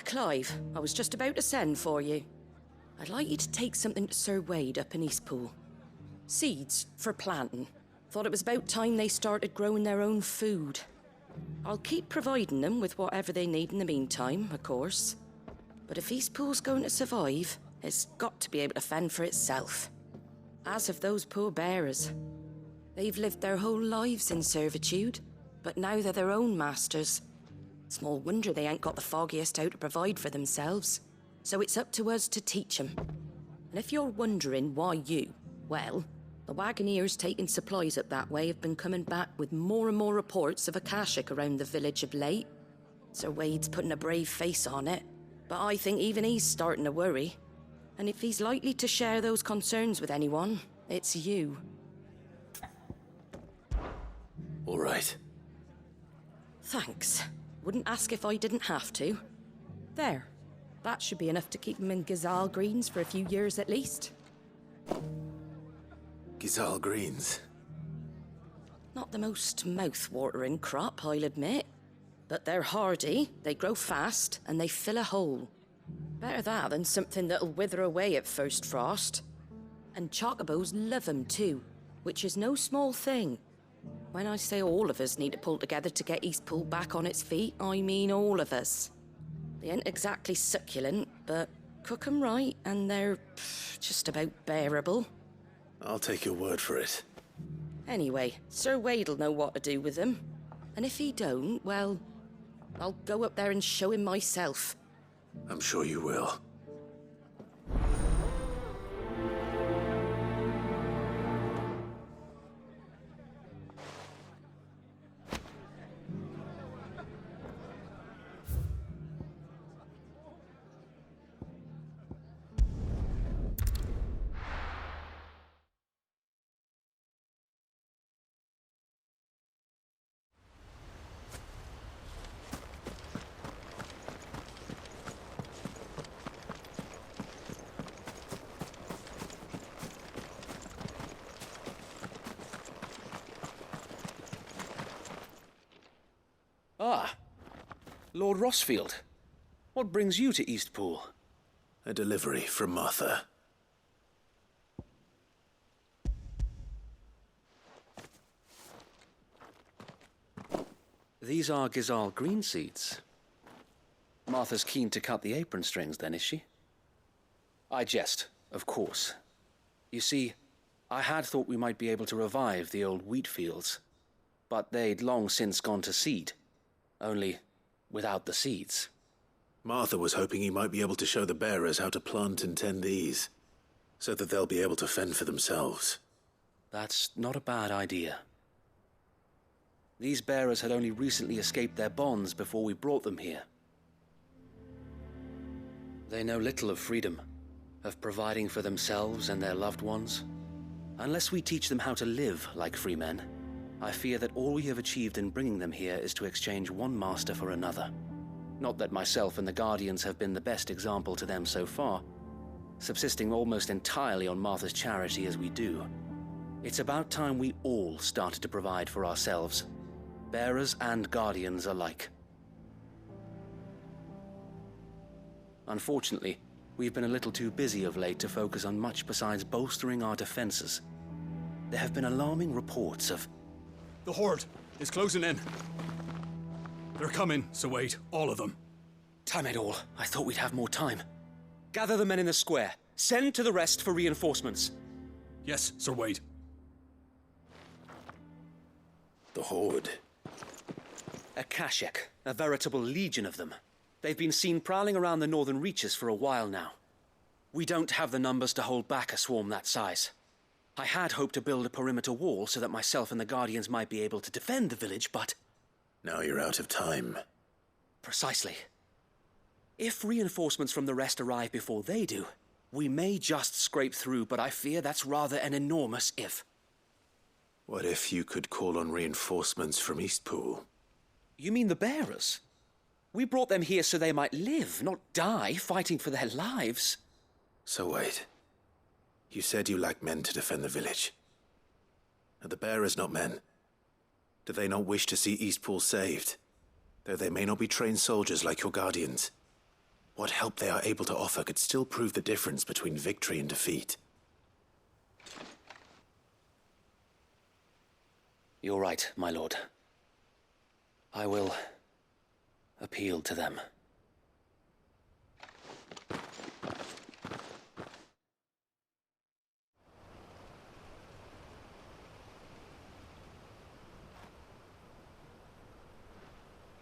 Clive. I was just about to send for you. I'd like you to take something to Sir Wade up in Eastpool. Seeds for planting. Thought it was about time they started growing their own food. I'll keep providing them with whatever they need in the meantime, of course. But if Eastpool's going to survive, it's got to be able to fend for itself. As have those poor bearers. They've lived their whole lives in servitude, but now they're their own masters. Small wonder they ain't got the foggiest how to provide for themselves. So it's up to us to teach them. And if you're wondering why you, well, the Wagoneers taking supplies up that way have been coming back with more and more reports of Akashic around the village of late. Sir Wade's putting a brave face on it, but I think even he's starting to worry. And if he's likely to share those concerns with anyone, it's you. All right. Thanks. Wouldn't ask if I didn't have to. There. That should be enough to keep him in Gazal Greens for a few years at least. Gazal Greens. Not the most mouth-watering crop, I'll admit. But they're hardy, they grow fast, and they fill a hole. Better that than something that'll wither away at first frost. And chocobos love 'em too, which is no small thing. When I say all of us need to pull together to get Eastpool back on its feet, I mean all of us. They ain't exactly succulent, but cook 'em right and they're just about bearable. I'll take your word for it. Anyway, Sir Wade'll know what to do with them. And if he don't, well, I'll go up there and show him myself. I'm sure you will. Ah, Lord Rossfield. What brings you to Eastpool? A delivery from Martha. These are Gazal green seeds. Martha's keen to cut the apron strings then, is she? I jest, of course. You see, I had thought we might be able to revive the old wheat fields, but they'd long since gone to seed. Only without the seeds. Martha was hoping he might be able to show the bearers how to plant and tend these, so that they'll be able to fend for themselves. That's not a bad idea. These bearers had only recently escaped their bonds before we brought them here. They know little of freedom, of providing for themselves and their loved ones. Unless we teach them how to live like free men, I fear that all we have achieved in bringing them here is to exchange one master for another. Not that myself and the Guardians have been the best example to them so far, subsisting almost entirely on Martha's charity as we do. It's about time we all started to provide for ourselves, bearers and Guardians alike. Unfortunately, we've been a little too busy of late to focus on much besides bolstering our defenses. There have been alarming reports of... The Horde is closing in. They're coming, so wait, all of them. Damn it all, I thought we'd have more time. Gather the men in the square. Send to the rest for reinforcements. Yes, Sir Wade. The Horde. Akashic, a veritable legion of them. They've been seen prowling around the northern reaches for a while now. We don't have the numbers to hold back a swarm that size. I had hoped to build a perimeter wall so that myself and the Guardians might be able to defend the village, but... Now you're out of time. Precisely. If reinforcements from the rest arrive before they do, we may just scrape through, but I fear that's rather an enormous if. What if you could call on reinforcements from Eastpool? You mean the bearers? We brought them here so they might live, not die fighting for their lives. So wait. You said you lack men to defend the village. Are the bearers not men? Do they not wish to see Eastpool saved? Though they may not be trained soldiers like your Guardians. what help they are able to offer could still prove the difference between victory and defeat. You're right, my lord. I will appeal to them.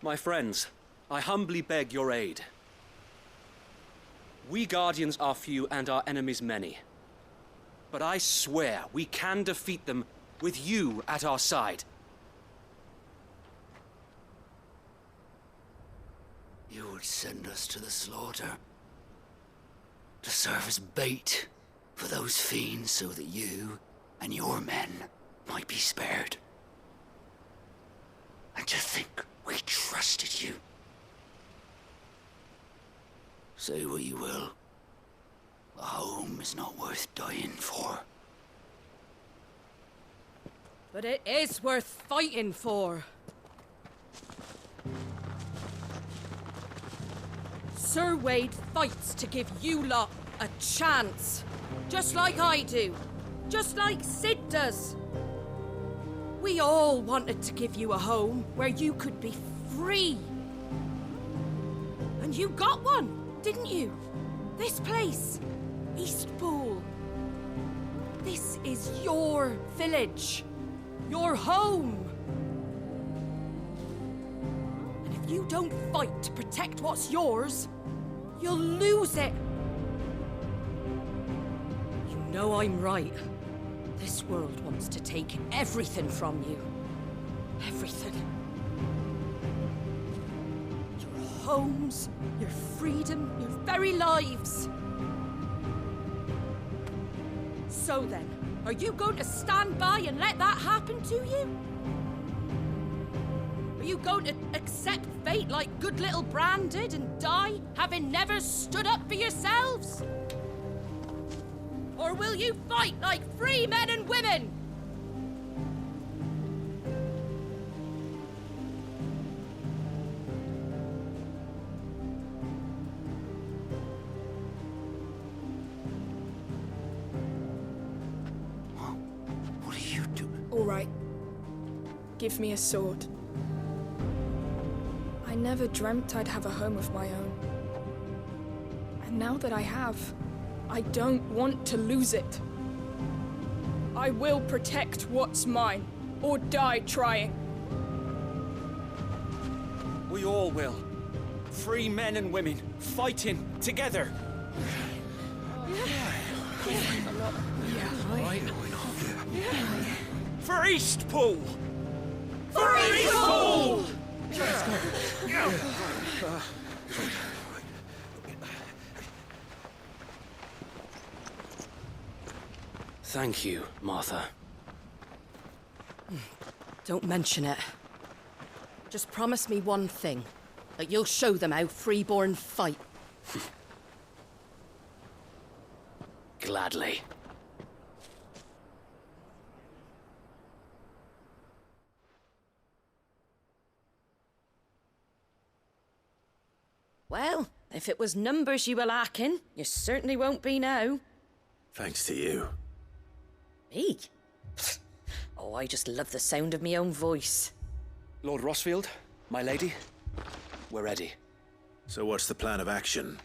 My friends, I humbly beg your aid. We Guardians are few and our enemies many. But I swear we can defeat them with you at our side. You would send us to the slaughter, to serve as bait for those fiends so that you and your men might be spared. And to think we trusted you. Say what you will, a home is not worth dying for. But it is worth fighting for. Sir Wade fights to give you lot a chance. Just like I do. Just like Sid does. We all wanted to give you a home where you could be free. And you got one, didn't you? This place, Eastpool. This is your village. Your home. And if you don't fight to protect what's yours, you'll lose it. You know I'm right. This world wants to take everything from you. Everything. Your homes, your freedom, your very lives. So then, are you going to stand by and let that happen to you? Are you going to accept fate like good little Bran did and die, having never stood up for yourselves? Or will you fight like free men and women? What are you doing? All right. Give me a sword. I never dreamt I'd have a home of my own. And now that I have, I don't want to lose it. I will protect what's mine, or die trying. We all will. Free men and women, fighting together. For Eastpool! For Eastpool! Thank you, Martha. Don't mention it. Just promise me one thing. That you'll show them how freeborn fight. Gladly. Well, if it was numbers you were lacking, you certainly won't be now. Thanks to you. Me? Oh, I just love the sound of my own voice. Lord Rossfield, my lady, we're ready. So what's the plan of action?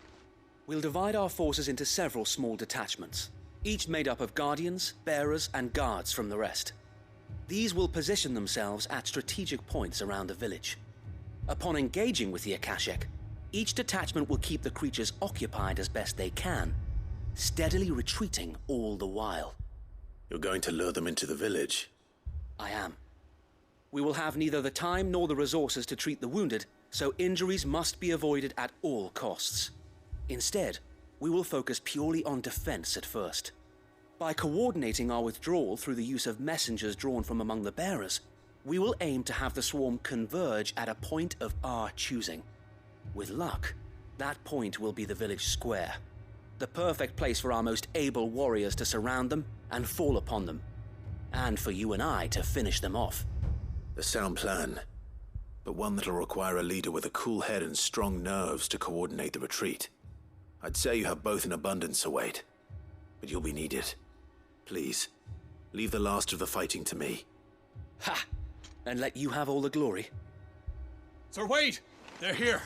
We'll divide our forces into several small detachments, each made up of guardians, bearers, and guards from the rest. These will position themselves at strategic points around the village. Upon engaging with the Akashic, each detachment will keep the creatures occupied as best they can, steadily retreating all the while. You're going to lure them into the village? I am. We will have neither the time nor the resources to treat the wounded, so injuries must be avoided at all costs. Instead, we will focus purely on defense at first. By coordinating our withdrawal through the use of messengers drawn from among the bearers, we will aim to have the swarm converge at a point of our choosing. With luck, that point will be the village square, the perfect place for our most able warriors to surround them and fall upon them, and for you and I to finish them off. A sound plan, but one that'll require a leader with a cool head and strong nerves to coordinate the retreat. I'd say you have both in abundance, Sir Wade. But you'll be needed. Please, leave the last of the fighting to me. Ha! And let you have all the glory? Sir Wade! They're here!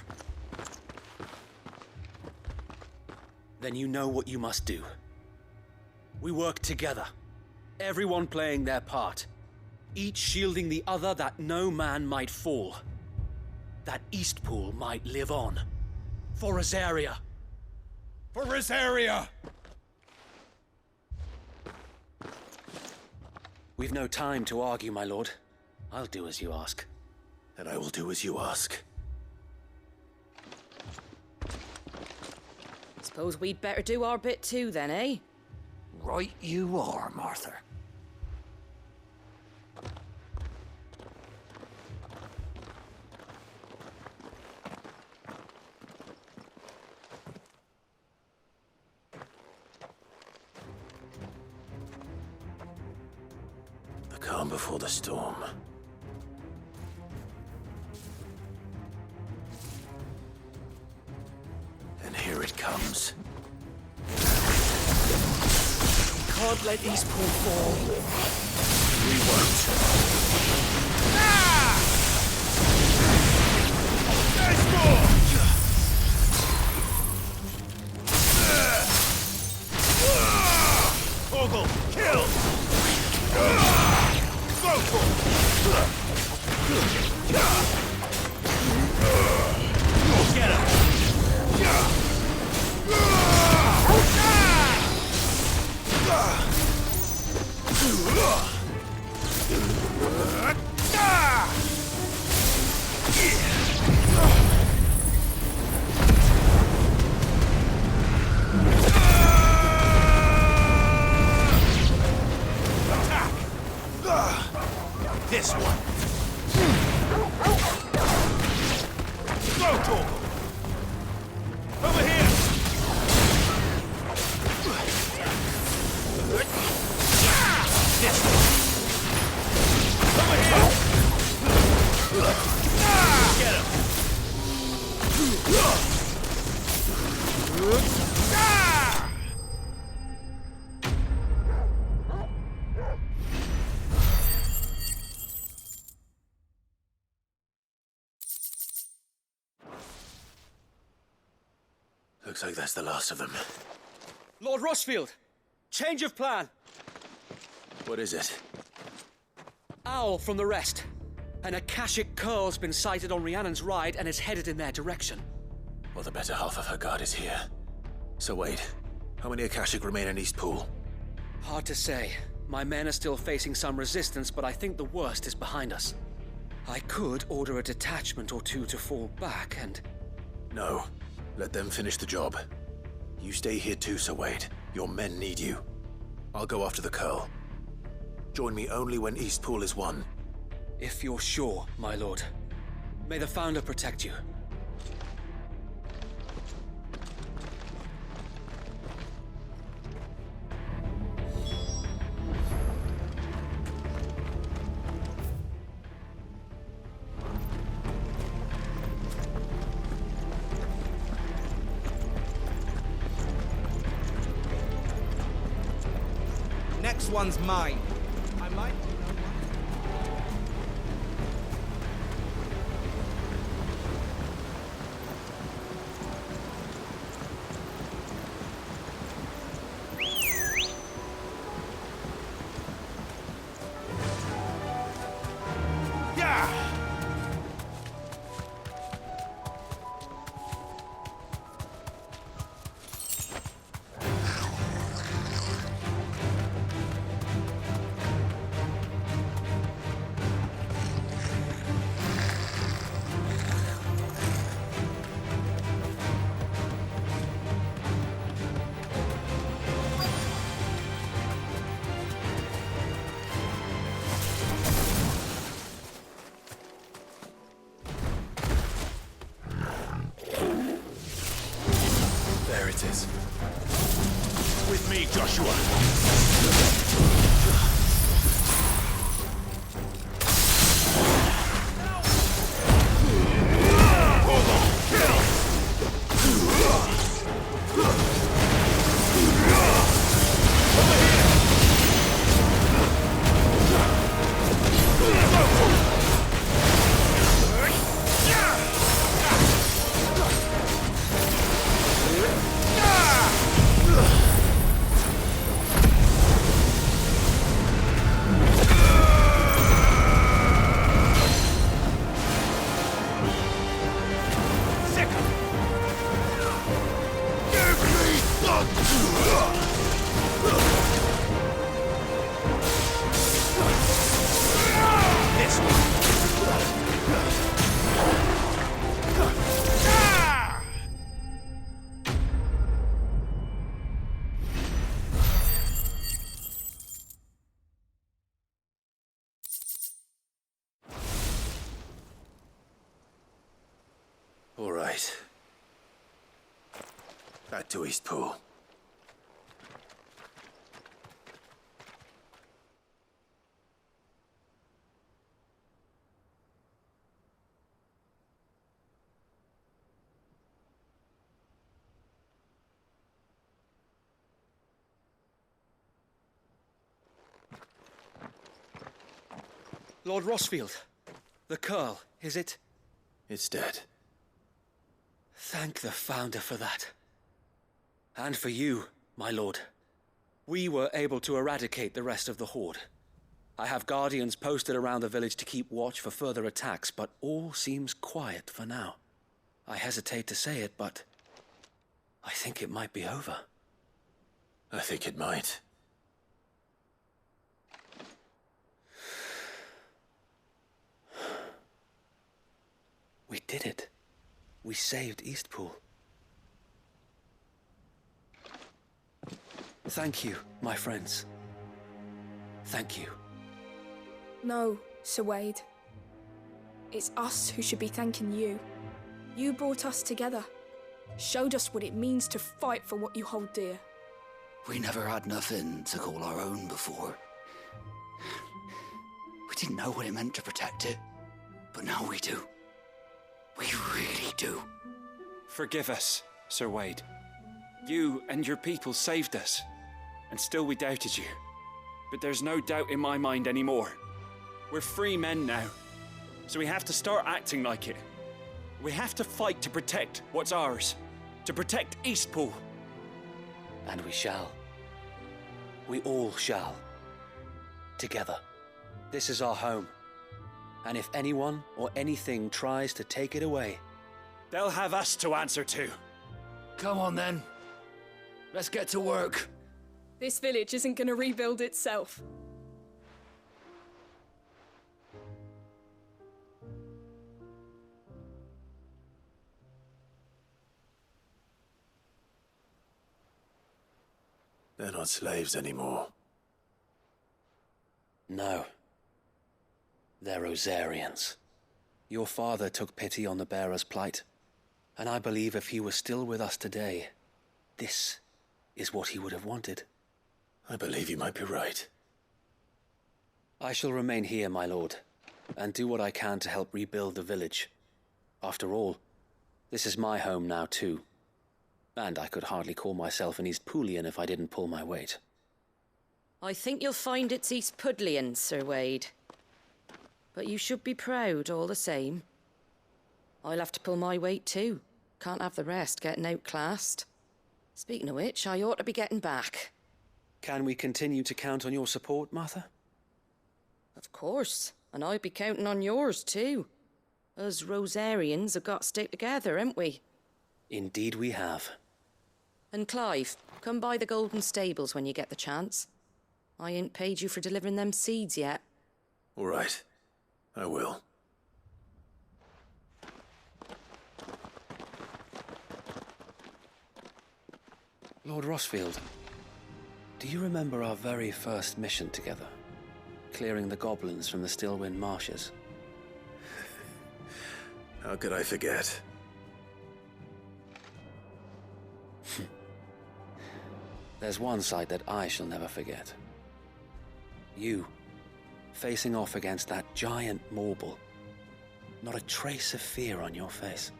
Then you know what you must do. We work together, everyone playing their part, each shielding the other that no man might fall, that Eastpool might live on. For Rosaria! For Rosaria! We've no time to argue, my lord. I'll do as you ask. And I will do as you ask. Suppose we'd better do our bit too then, eh? Right you are, Martha. The calm before the storm. And here it comes. Can't let Eastpool fall. We won't. Ogle, kill! Go for Get him! This one. Go, Torgal! Over here! This one. Over here! Get him! Looks like that's the last of them. Lord Rossfield! Change of plan! What is it? Owl from the rest. An Akashic curl's been sighted on Rhiannon's ride and is headed in their direction. Well, the better half of her guard is here. So wait, how many Akashic remain in Eastpool? Hard to say. My men are still facing some resistance, but I think the worst is behind us. I could order a detachment or two to fall back and... No. Let them finish the job. You stay here too, Sir Wade. Your men need you. I'll go after the Curl. Join me only when Eastpool is won. If you're sure, my lord. May the Founder protect you. Next one's mine. I might. There it is. With me, Joshua. Kill! Back to Eastpool. Lord Rossfield, the Curl, is it? It's dead. Thank the Founder for that. And for you, my lord. We were able to eradicate the rest of the Horde. I have guardians posted around the village to keep watch for further attacks, but all seems quiet for now. I hesitate to say it, but I think it might be over. I think it might. We did it. We saved Eastpool. Thank you, my friends. Thank you. No, Sir Wade. It's us who should be thanking you. You brought us together. Showed us what it means to fight for what you hold dear. We never had nothing to call our own before. We didn't know what it meant to protect it, but now we do. We really do. Forgive us, Sir Wade. You and your people saved us, and still we doubted you. But there's no doubt in my mind anymore. We're free men now, so we have to start acting like it. We have to fight to protect what's ours, to protect Eastpool. And we shall. We all shall. Together. This is our home. And if anyone or anything tries to take it away, they'll have us to answer to. Come on then. Let's get to work. This village isn't going to rebuild itself. They're not slaves anymore. no. They're Rosarians. Your father took pity on the bearer's plight, and I believe if he were still with us today, this is what he would have wanted. I believe you might be right. I shall remain here, my lord, and do what I can to help rebuild the village. After all, this is my home now too, and I could hardly call myself an Eastpoolian if I didn't pull my weight. I think you'll find it's Eastpudlian, Sir Wade. But you should be proud all the same. I'll have to pull my weight too. Can't have the rest getting outclassed. Speaking of which, I ought to be getting back. Can we continue to count on your support, Martha? Of course, and I'd be counting on yours too. Us Rosarians have got to stick together, haven't we? Indeed we have. And Clive, come by the Golden Stables when you get the chance. I ain't paid you for delivering them seeds yet. All right. I will. Lord Rossfield, do you remember our very first mission together? Clearing the goblins from the Stillwind marshes? How could I forget? There's one sight that I shall never forget. You, facing off against that giant Morble. Not a trace of fear on your face.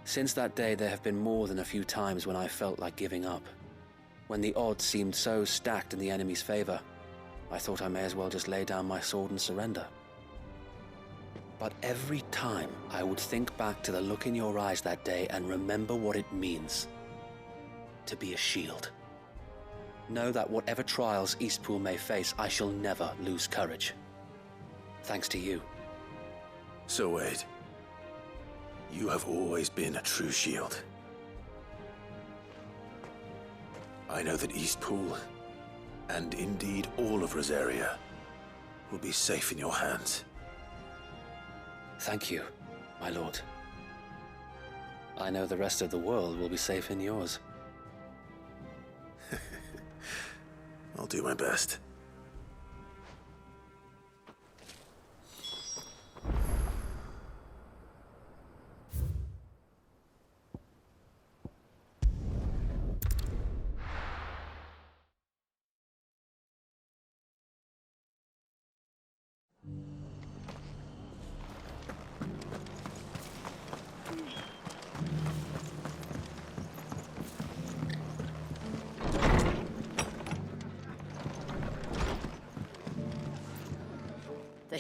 Since that day, there have been more than a few times when I felt like giving up. When the odds seemed so stacked in the enemy's favor, I thought I may as well just lay down my sword and surrender. But every time, I would think back to the look in your eyes that day and remember what it means to be a shield. Know that whatever trials Eastpool may face, I shall never lose courage. Thanks to you. So Wade, you have always been a true shield. I know that Eastpool, and indeed all of Rosaria, will be safe in your hands. Thank you, my lord. I know the rest of the world will be safe in yours. I'll do my best.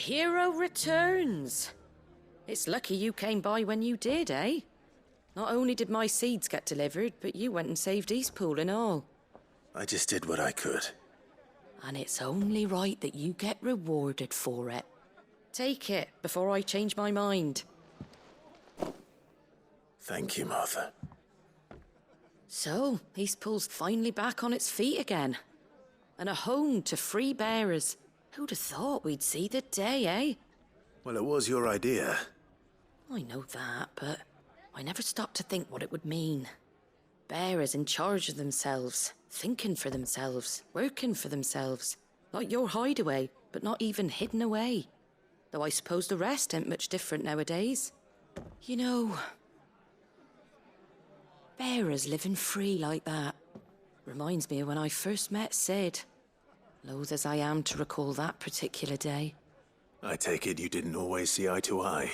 hero returns. It's lucky you came by when you did, eh? Not only did my seeds get delivered, but you went and saved Eastpool and all. I just did what I could. And it's only right that you get rewarded for it. Take it before I change my mind. Thank you, Martha. So, Eastpool's finally back on its feet again. And a home to free bearers. Who'd have thought we'd see the day, eh? Well, it was your idea. I know that, but I never stopped to think what it would mean. Bearers in charge of themselves, thinking for themselves, working for themselves. Like your hideaway, but not even hidden away. Though I suppose the rest ain't much different nowadays. You know, bearers living free like that reminds me of when I first met Sid. Loath as I am to recall that particular day. I take it you didn't always see eye to eye.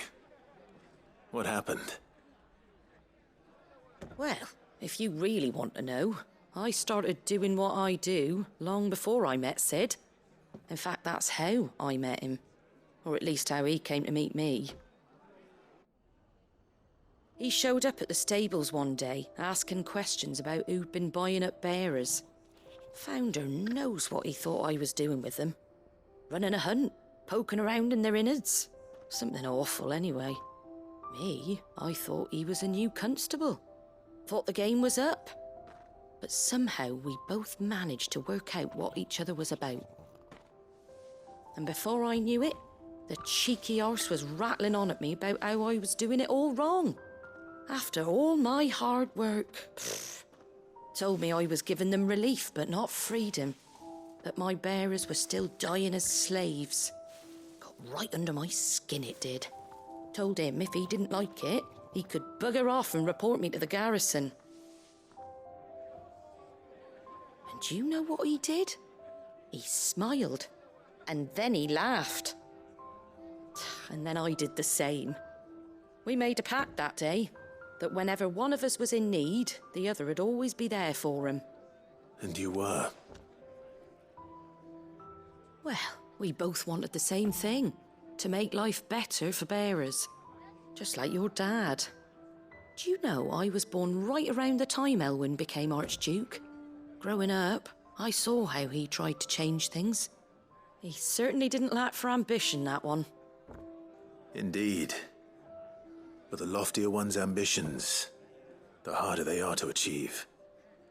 What happened? Well, if you really want to know, I started doing what I do long before I met Sid. In fact, that's how I met him. Or at least how he came to meet me. He showed up at the stables one day, asking questions about who'd been buying up bearers. Founder knows what he thought I was doing with them. Running a hunt, poking around in their innards. Something awful anyway. Me, I thought he was a new constable. Thought the game was up. But somehow we both managed to work out what each other was about. And before I knew it, the cheeky arse was rattling on at me about how I was doing it all wrong. After all my hard work. Told me I was giving them relief, but not freedom. That my bearers were still dying as slaves. Got right under my skin, it did. Told him if he didn't like it, he could bugger off and report me to the garrison. And do you know what he did? He smiled. And then he laughed. And then I did the same. We made a pact that day, that whenever one of us was in need, the other would always be there for him. And you were? Well, we both wanted the same thing. To make life better for bearers. Just like your dad. Do you know I was born right around the time Elwyn became Archduke? Growing up, I saw how he tried to change things. He certainly didn't lack for ambition, that one. Indeed. But the loftier one's ambitions, the harder they are to achieve.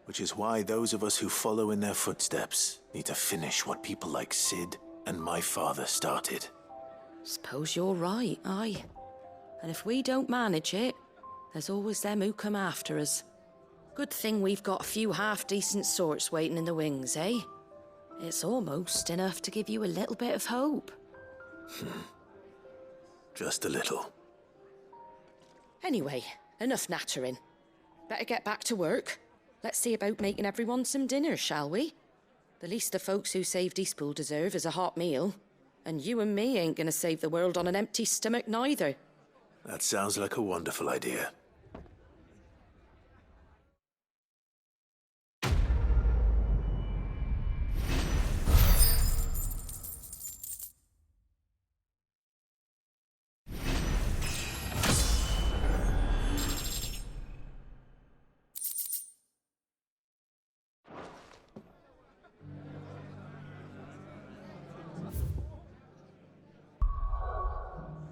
Which is why those of us who follow in their footsteps need to finish what people like Sid and my father started. Suppose you're right, aye. And if we don't manage it, there's always them who come after us. Good thing we've got a few half-decent sorts waiting in the wings, eh? It's almost enough to give you a little bit of hope. Just a little. Anyway, enough nattering. Better get back to work. Let's see about making everyone some dinner, shall we? The least the folks who saved Eastpool deserve is a hot meal. And you and me ain't gonna save the world on an empty stomach neither. That sounds like a wonderful idea.